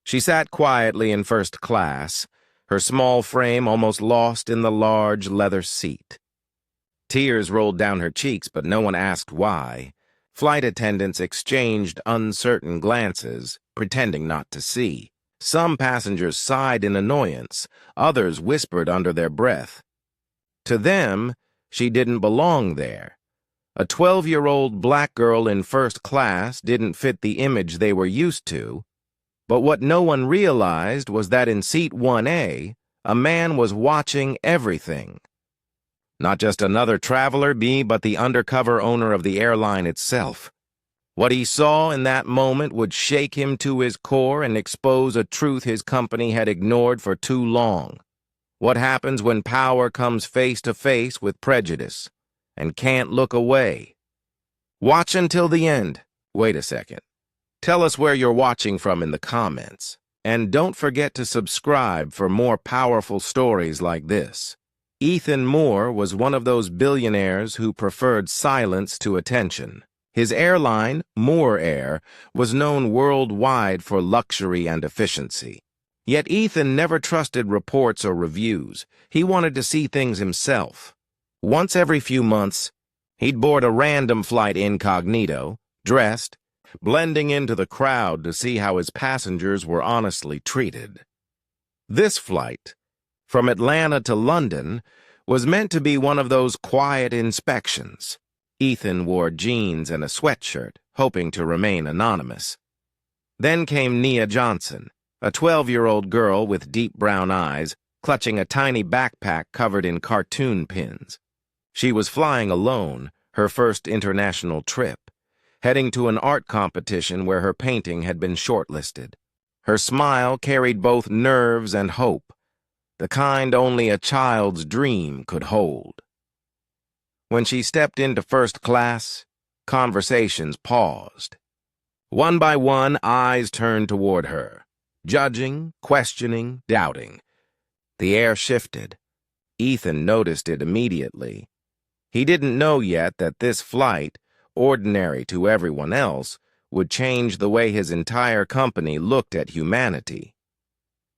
She sat quietly in first class, her small frame almost lost in the large leather seat. Tears rolled down her cheeks, but no one asked why. Flight attendants exchanged uncertain glances, pretending not to see. Some passengers sighed in annoyance, others whispered under their breath. To them, she didn't belong there. A 12-year-old black girl in first class didn't fit the image they were used to, but what no one realized was that in seat 1A, a man was watching everything. Not just another traveler, but the undercover owner of the airline itself. What he saw in that moment would shake him to his core and expose a truth his company had ignored for too long. What happens when power comes face to face with prejudice and can't look away? Watch until the end. Wait a second. Tell us where you're watching from in the comments. And don't forget to subscribe for more powerful stories like this. Ethan Moore was one of those billionaires who preferred silence to attention. His airline, Moore Air, was known worldwide for luxury and efficiency. Yet Ethan never trusted reports or reviews. He wanted to see things himself. Once every few months, he'd board a random flight incognito, dressed, blending into the crowd to see how his passengers were honestly treated. This flight, from Atlanta to London, was meant to be one of those quiet inspections. Ethan wore jeans and a sweatshirt, hoping to remain anonymous. Then came Nia Johnson, a 12-year-old girl with deep brown eyes, clutching a tiny backpack covered in cartoon pins. She was flying alone, her first international trip, heading to an art competition where her painting had been shortlisted. Her smile carried both nerves and hope, the kind only a child's dream could hold. When she stepped into first class, conversations paused. One by one, eyes turned toward her, judging, questioning, doubting. The air shifted. Ethan noticed it immediately. He didn't know yet that this flight, ordinary to everyone else, would change the way his entire company looked at humanity.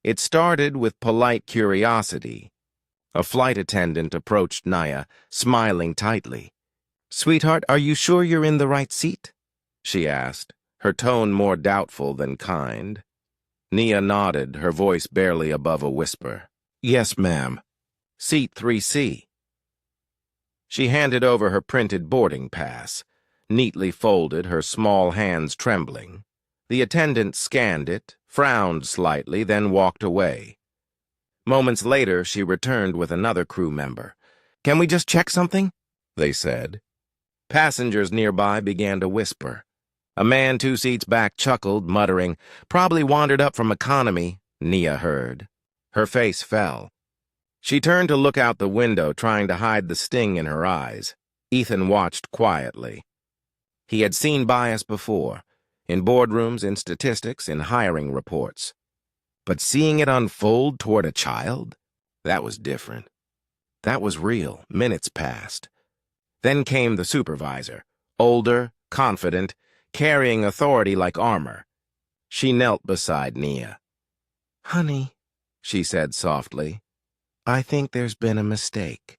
It started with polite curiosity. A flight attendant approached Nia, smiling tightly. "Sweetheart, are you sure you're in the right seat?" she asked, her tone more doubtful than kind. Nia nodded, her voice barely above a whisper. "Yes, ma'am. Seat 3C. She handed over her printed boarding pass, neatly folded, her small hands trembling. The attendant scanned it, frowned slightly, then walked away. Moments later, she returned with another crew member. "Can we just check something?" they said. Passengers nearby began to whisper. A man 2 seats back chuckled, muttering, "Probably wandered up from economy," Nia heard. Her face fell. She turned to look out the window, trying to hide the sting in her eyes. Ethan watched quietly. He had seen bias before, in boardrooms, in statistics, in hiring reports. But seeing it unfold toward a child? That was different. That was real. Minutes passed. Then came the supervisor, older, confident, carrying authority like armor. She knelt beside Nia. "Honey," she said softly, "I think there's been a mistake.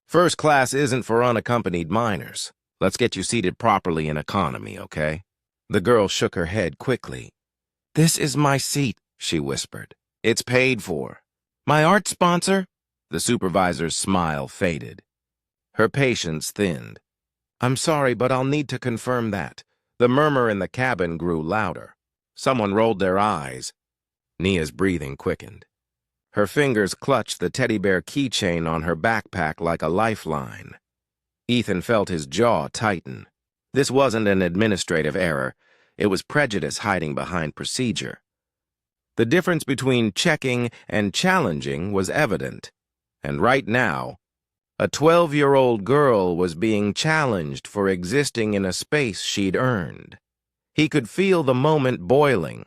First class isn't for unaccompanied minors. Let's get you seated properly in economy, okay?" The girl shook her head quickly. "This is my seat," she whispered. "It's paid for." "My art sponsor?" The supervisor's smile faded. Her patience thinned. "I'm sorry, but I'll need to confirm that." The murmur in the cabin grew louder. Someone rolled their eyes. Nia's breathing quickened. Her fingers clutched the teddy bear keychain on her backpack like a lifeline. Ethan felt his jaw tighten. This wasn't an administrative error. It was prejudice hiding behind procedure. The difference between checking and challenging was evident. And right now, a 12-year-old girl was being challenged for existing in a space she'd earned. He could feel the moment boiling,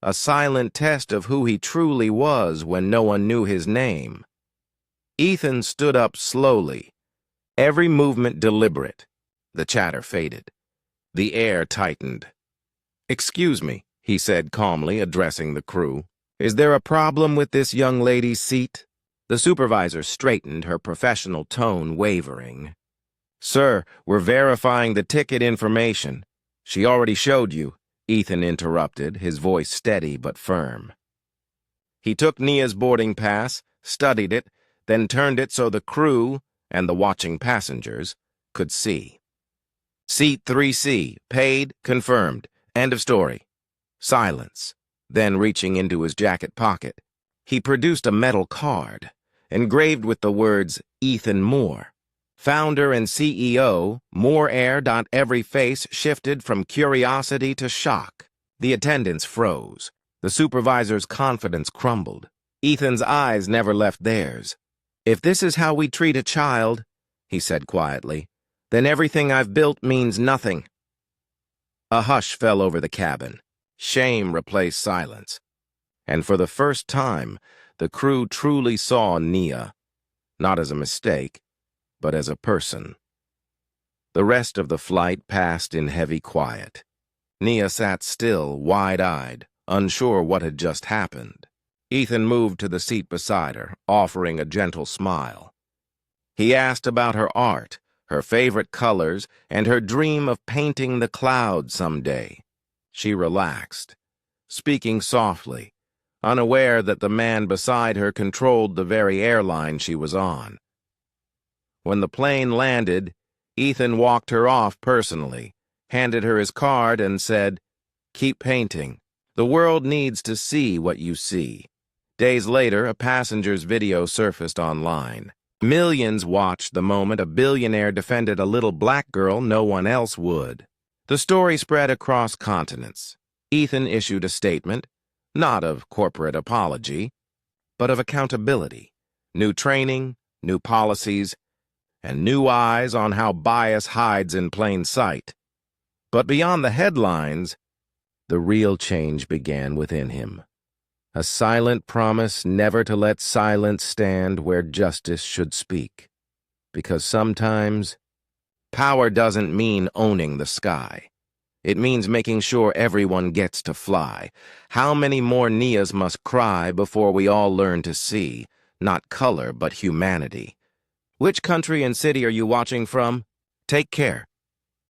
a silent test of who he truly was when no one knew his name. Ethan stood up slowly, every movement deliberate. The chatter faded. The air tightened. "Excuse me," he said calmly, addressing the crew. "Is there a problem with this young lady's seat?" The supervisor straightened, her professional tone wavering. "Sir, we're verifying the ticket information." "She already showed you," Ethan interrupted, his voice steady but firm. He took Nia's boarding pass, studied it, then turned it so the crew and the watching passengers could see. "Seat 3C, paid, confirmed. End of story." Silence. Then, reaching into his jacket pocket, he produced a metal card, engraved with the words Ethan Moore. Founder and CEO, Moore Air. Every face shifted from curiosity to shock. The attendants froze. The supervisor's confidence crumbled. Ethan's eyes never left theirs. "If this is how we treat a child," he said quietly, "then everything I've built means nothing." A hush fell over the cabin. Shame replaced silence. And for the first time, the crew truly saw Nia, not as a mistake, but as a person. The rest of the flight passed in heavy quiet. Nia sat still, wide-eyed, unsure what had just happened. Ethan moved to the seat beside her, offering a gentle smile. He asked about her art, her favorite colors, and her dream of painting the clouds someday. She relaxed, speaking softly, unaware that the man beside her controlled the very airline she was on. When the plane landed, Ethan walked her off personally, handed her his card, and said, "Keep painting. The world needs to see what you see." Days later, a passenger's video surfaced online. Millions watched the moment a billionaire defended a little black girl no one else would. The story spread across continents. Ethan issued a statement, not of corporate apology, but of accountability, new training, new policies, and new eyes on how bias hides in plain sight. But beyond the headlines, the real change began within him. A silent promise never to let silence stand where justice should speak. Because sometimes, power doesn't mean owning the sky. It means making sure everyone gets to fly. How many more Nias must cry before we all learn to see, not color but humanity? Which country and city are you watching from? Take care.